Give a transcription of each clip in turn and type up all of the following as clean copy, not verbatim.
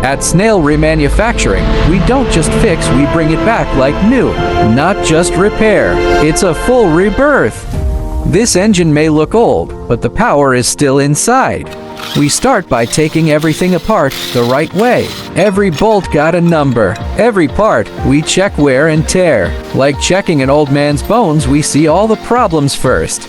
At Snail Remanufacturing, we don't just fix, we bring it back like new. Not just repair, it's a full rebirth. This engine may look old, but the power is still inside. We start by taking everything apart the right way. Every bolt got a number. Every part, we check wear and tear. Like checking an old man's bones, we see all the problems first.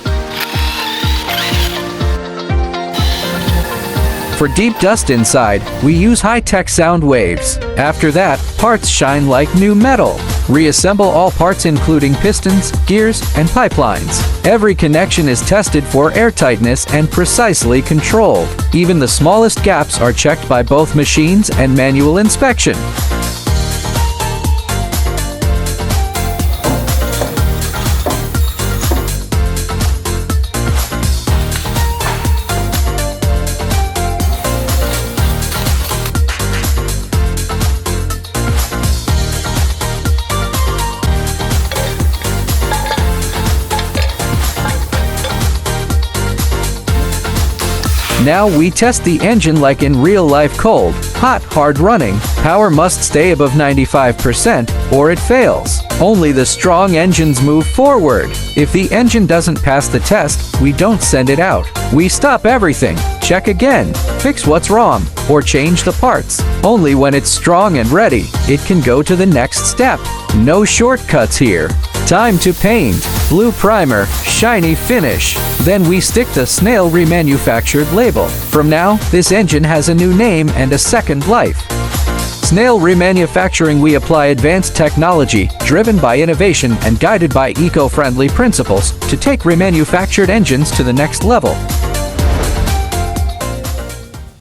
For deep dust inside, we use high-tech sound waves. After that, parts shine like new metal. Reassemble all parts including pistons, gears, and pipelines. Every connection is tested for airtightness and precisely controlled. Even the smallest gaps are checked by both machines and manual inspection. Now we test the engine like in real life: cold, hot, hard running. Power must stay above 95% or it fails. Only the strong engines move forward. If the engine doesn't pass the test, we don't send it out. We stop everything, check again, fix what's wrong, or change the parts. Only when it's strong and ready, it can go to the next step. No shortcuts here. Time to paint. Blue primer, shiny finish. Then we stick the Snail Remanufactured label. From now, this engine has a new name and a second life. Snail Remanufacturing, we apply advanced technology, driven by innovation and guided by eco-friendly principles, to take remanufactured engines to the next level.